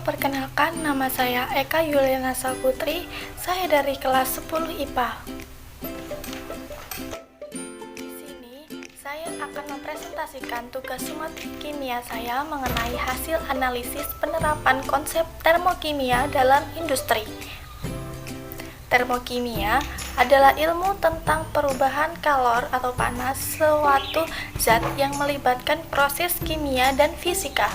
perkenalkan nama saya Eka Yuliana Saputri, saya dari kelas 10 IPA. Di sini, saya akan mempresentasikan tugas matematik kimia saya mengenai hasil analisis penerapan konsep termokimia dalam industri. Termokimia adalah ilmu tentang perubahan kalor atau panas suatu zat yang melibatkan proses kimia dan fisika.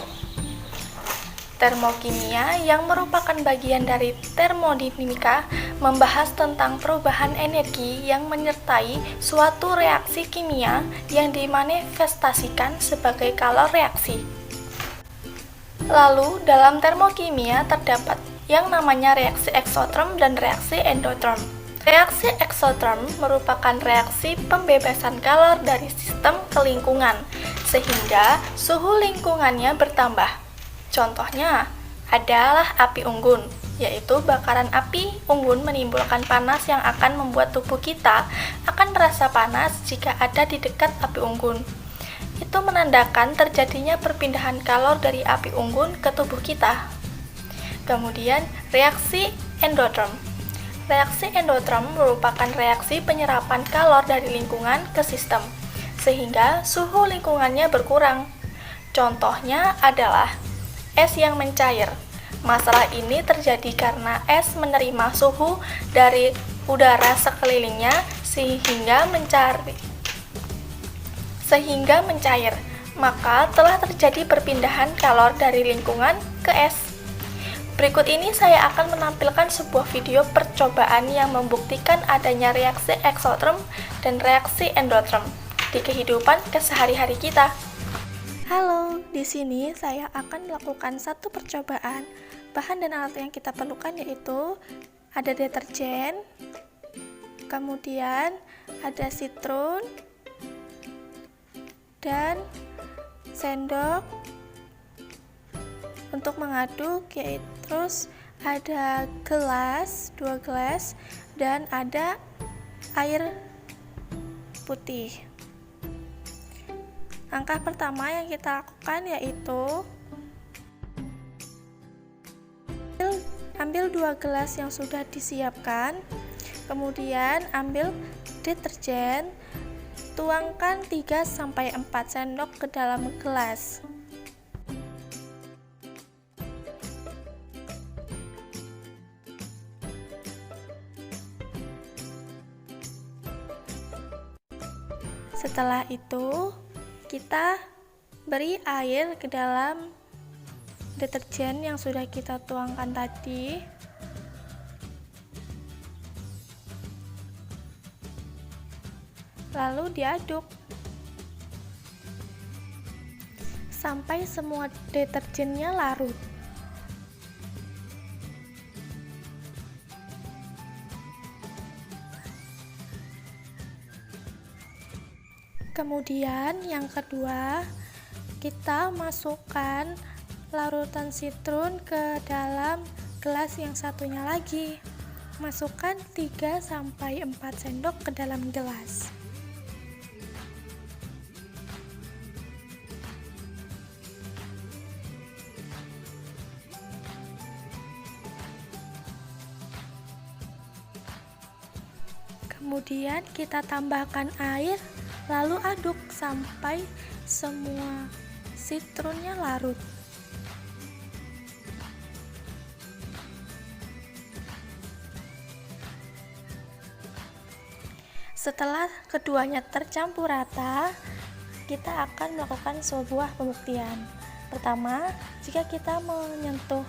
Termokimia yang merupakan bagian dari termodinamika membahas tentang perubahan energi yang menyertai suatu reaksi kimia yang dimanifestasikan sebagai kalor reaksi. Lalu, dalam termokimia terdapat yang namanya reaksi eksoterm dan reaksi endoterm. Reaksi eksoterm merupakan reaksi pembebasan kalor dari sistem ke lingkungan, sehingga suhu lingkungannya bertambah. Contohnya adalah api unggun, yaitu bakaran api unggun menimbulkan panas yang akan membuat tubuh kita akan merasa panas jika ada di dekat api unggun. Itu menandakan terjadinya perpindahan kalor dari api unggun ke tubuh kita. Kemudian, reaksi endoterm. Reaksi endoterm merupakan reaksi penyerapan kalor dari lingkungan ke sistem, sehingga suhu lingkungannya berkurang. Contohnya adalah es yang mencair. Masalah ini terjadi karena es menerima suhu dari udara sekelilingnya sehingga mencair. Maka telah terjadi perpindahan kalor dari lingkungan ke es. Berikut ini saya akan menampilkan sebuah video percobaan yang membuktikan adanya reaksi eksoterm dan reaksi endoterm di kehidupan kesehari-hari kita. Halo, di sini saya akan melakukan satu percobaan. Bahan dan alat yang kita perlukan yaitu ada deterjen, kemudian ada sitron, dan sendok untuk mengaduk, yaitu terus ada gelas, 2 gelas, dan ada air putih. Langkah pertama yang kita lakukan yaitu ambil 2 gelas yang sudah disiapkan, kemudian ambil deterjen, tuangkan 3-4 sendok ke dalam gelas. Setelah itu, kita beri air ke dalam deterjen yang sudah kita tuangkan tadi. Lalu diaduk sampai semua deterjennya larut. Kemudian yang kedua, kita masukkan larutan sitron ke dalam gelas yang satunya lagi. Masukkan 3-4 sendok ke dalam gelas. Kemudian kita tambahkan air, lalu aduk sampai semua sitronnya larut. Setelah keduanya tercampur rata, kita akan melakukan sebuah pembuktian. Pertama, jika kita menyentuh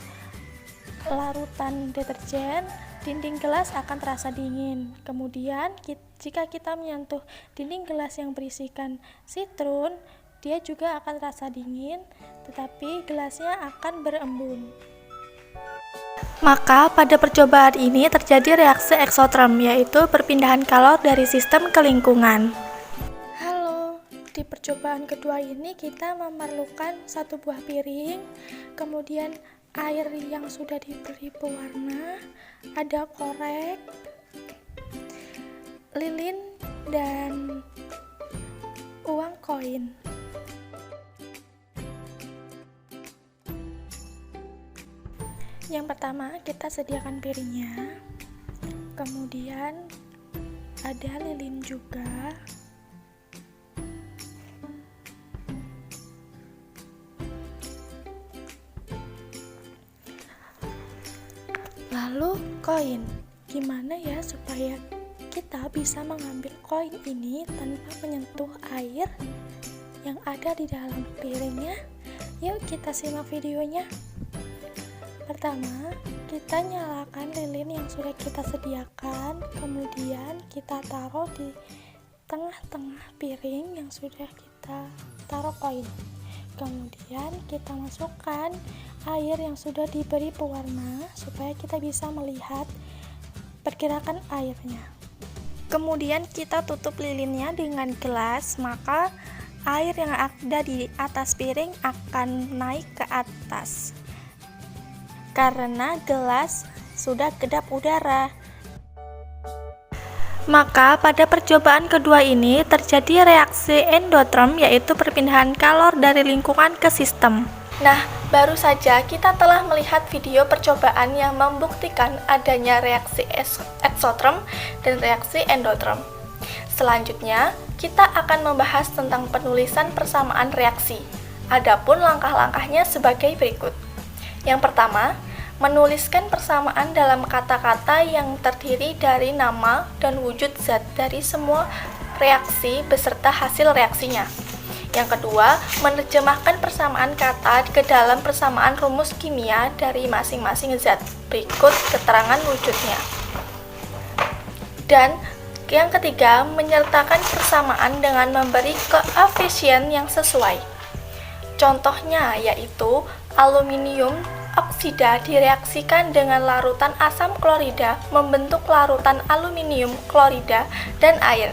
larutan deterjen, dinding gelas akan terasa dingin. Kemudian, jika kita menyentuh dinding gelas yang berisikan sitron, dia juga akan terasa dingin, tetapi gelasnya akan berembun. Maka pada percobaan ini terjadi reaksi eksoterm, yaitu perpindahan kalor dari sistem ke lingkungan. Halo, di percobaan kedua ini kita memerlukan satu buah piring, kemudian air yang sudah diberi pewarna, ada korek, lilin, dan uang koin. Yang pertama, kita sediakan piringnya. Kemudian ada lilin juga. Lalu koin. Gimana ya supaya kita bisa mengambil koin ini tanpa menyentuh air yang ada di dalam piringnya? Yuk kita simak videonya. Pertama, kita nyalakan lilin yang sudah kita sediakan, kemudian kita taruh di tengah-tengah piring yang sudah kita taruh koin. Kemudian kita masukkan air yang sudah diberi pewarna supaya kita bisa melihat pergerakan airnya. Kemudian kita tutup lilinnya dengan gelas, maka air yang ada di atas piring akan naik ke atas karena gelas sudah kedap udara. Maka pada percobaan kedua ini terjadi reaksi endotherm, yaitu perpindahan kalor dari lingkungan ke sistem. Nah, baru saja kita telah melihat video percobaan yang membuktikan adanya reaksi exotherm dan reaksi endotherm. Selanjutnya, kita akan membahas tentang penulisan persamaan reaksi. Adapun langkah-langkahnya sebagai berikut. Yang pertama, menuliskan persamaan dalam kata-kata yang terdiri dari nama dan wujud zat dari semua reaksi beserta hasil reaksinya. Yang kedua, menerjemahkan persamaan kata ke dalam persamaan rumus kimia dari masing-masing zat. Berikut keterangan wujudnya. Dan yang ketiga, menyertakan persamaan dengan memberi koefisien yang sesuai. Contohnya yaitu aluminium oksida direaksikan dengan larutan asam klorida membentuk larutan aluminium klorida dan air.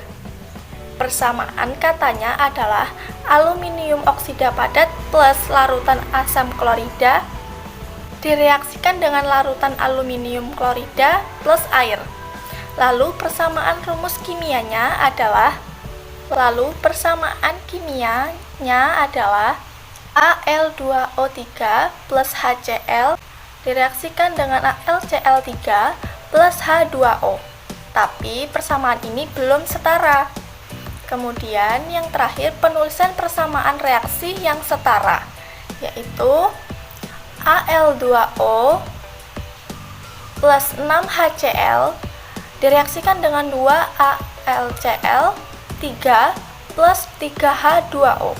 Persamaan katanya adalah aluminium oksida padat plus larutan asam klorida direaksikan dengan larutan aluminium klorida plus air. Lalu persamaan rumus kimianya adalah Al2O3 plus HCl direaksikan dengan AlCl3 plus H2O. Tapi persamaan ini belum setara. Kemudian yang terakhir, penulisan persamaan reaksi yang setara, yaitu Al2O plus 6HCl direaksikan dengan 2AlCl3 plus 3H2O.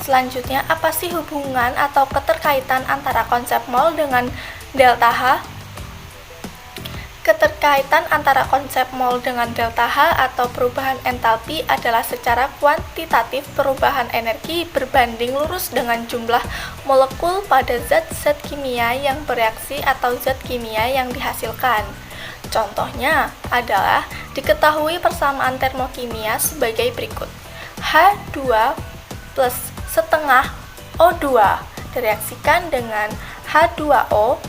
Selanjutnya, apa sih hubungan atau keterkaitan antara konsep mol dengan delta H? Keterkaitan antara konsep mol dengan delta H atau perubahan entalpi adalah secara kuantitatif perubahan energi berbanding lurus dengan jumlah molekul pada zat-zat kimia yang bereaksi atau zat kimia yang dihasilkan. Contohnya adalah diketahui persamaan termokimia sebagai berikut. H2 plus setengah O2 direaksikan dengan H2O,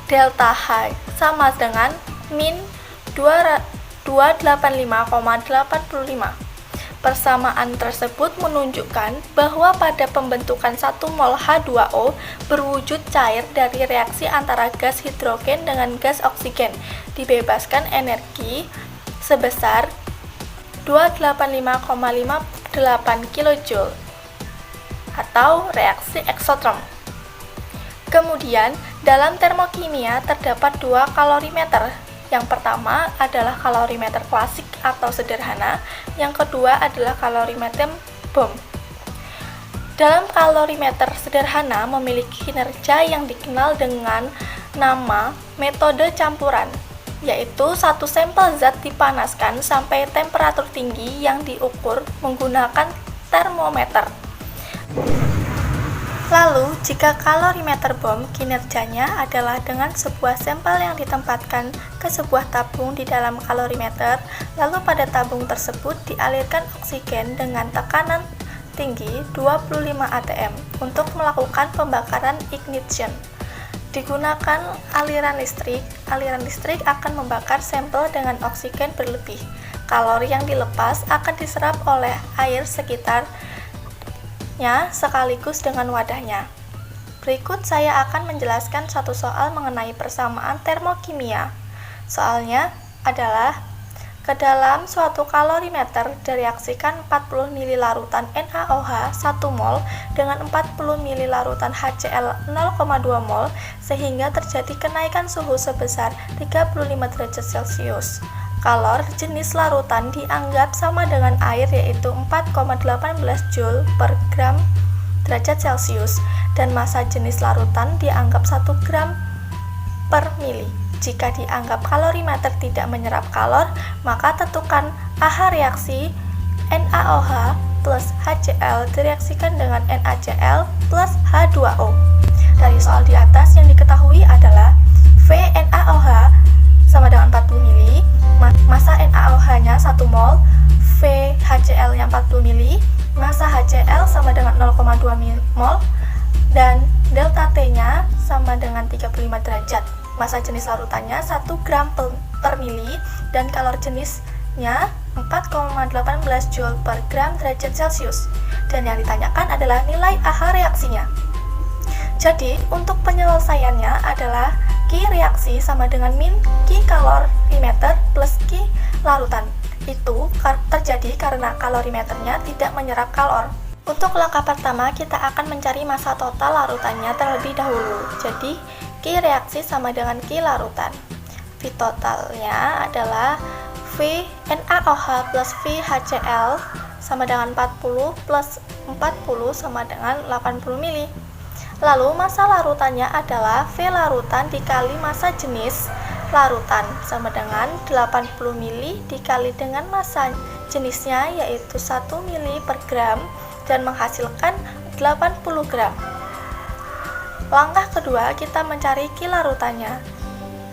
delta H sama dengan min 285,85. Persamaan tersebut menunjukkan bahwa pada pembentukan 1 mol H2O berwujud cair dari reaksi antara gas hidrogen dengan gas oksigen, dibebaskan energi sebesar 285,58 kJ atau reaksi exotherm. Kemudian, dalam termokimia terdapat 2 kalorimeter. Yang pertama adalah kalorimeter klasik atau sederhana, yang kedua adalah kalorimeter Bohm. Dalam kalorimeter sederhana memiliki kinerja yang dikenal dengan nama metode campuran, yaitu satu sampel zat dipanaskan sampai temperatur tinggi yang diukur menggunakan termometer. Lalu, jika kalorimeter Bohm, kinerjanya adalah dengan sebuah sampel yang ditempatkan ke sebuah tabung di dalam kalorimeter, lalu pada tabung tersebut dialirkan oksigen dengan tekanan tinggi 25 atm untuk melakukan pembakaran ignition. Digunakan aliran listrik akan membakar sampel dengan oksigen berlebih. Kalori yang dilepas akan diserap oleh air sekitarnya sekaligus dengan wadahnya. Berikut saya akan menjelaskan satu soal mengenai persamaan termokimia. Soalnya adalah, ke dalam suatu kalorimeter direaksikan 40 ml larutan NaOH 1 mol dengan 40 ml larutan HCl 0,2 mol sehingga terjadi kenaikan suhu sebesar 35 derajat Celcius. Kalor jenis larutan dianggap sama dengan air yaitu 4,18 Joule per gram derajat Celcius dan massa jenis larutan dianggap 1 gram per mili. Jika dianggap kalorimeter tidak menyerap kalor, maka tentukan AH reaksi NaOH plus HCl direaksikan dengan NaCl plus H2O. Dari soal di atas yang diketahui adalah VNaOH sama dengan 40 mili, massa NaOH-nya 1 mol, VHCl-nya 40 mili, massa HCl sama dengan 0,2 mol, dan delta T-nya sama dengan 35 derajat. Massa jenis larutannya 1 gram per mili dan kalor jenisnya 4,18 Joule per gram derajat Celcius. Dan yang ditanyakan adalah nilai AH reaksinya. Jadi, untuk penyelesaiannya adalah Q reaksi sama dengan min Q kalorimeter plus Q larutan. Itu terjadi karena kalorimeternya tidak menyerap kalor. Untuk langkah pertama, kita akan mencari massa total larutannya terlebih dahulu. Jadi, Q reaksi sama dengan Q larutan. V totalnya adalah V NaOH plus V HCl sama dengan 40 plus 40 sama dengan 80 mili. Lalu massa larutannya adalah V larutan dikali massa jenis larutan sama dengan 80 mili dikali dengan massa jenisnya yaitu 1 mili per gram dan menghasilkan 80 gram. Langkah kedua, kita mencari Q larutannya.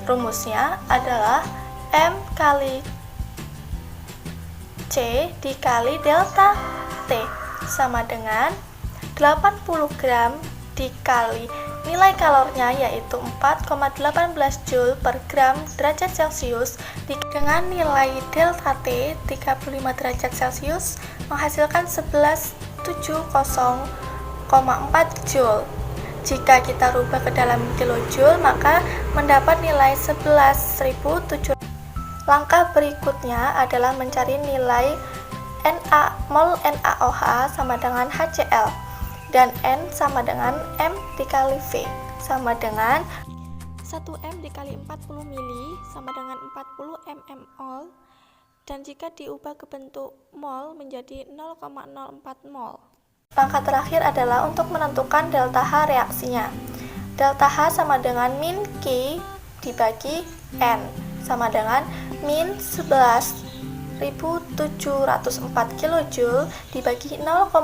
Rumusnya adalah M kali C dikali delta T sama dengan 80 gram dikali nilai kalornya yaitu 4,18 Joule per gram derajat Celcius dengan nilai delta T 35 derajat Celcius menghasilkan 1170,4 Joule. Jika kita rubah ke dalam kilojoule, maka mendapat nilai 11.007. Langkah berikutnya adalah mencari nilai mol NaOH sama dengan HCl dan N sama dengan M dikali V sama dengan 1M dikali 40 mili sama dengan 40 mmol, dan jika diubah ke bentuk mol menjadi 0,04 mol. Langkah terakhir adalah untuk menentukan delta H reaksinya. Delta H sama dengan min Q dibagi N sama dengan min 11.704 kJ dibagi 0,08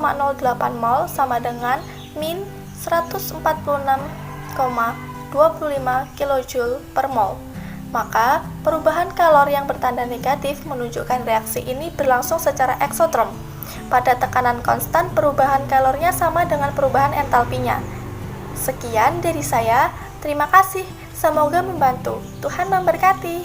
mol sama dengan min 146,25 kJ per mol. Maka perubahan kalor yang bertanda negatif menunjukkan reaksi ini berlangsung secara eksotrom. Pada tekanan konstan, perubahan kalornya sama dengan perubahan entalpinya. Sekian dari saya, terima kasih, semoga membantu. Tuhan memberkati.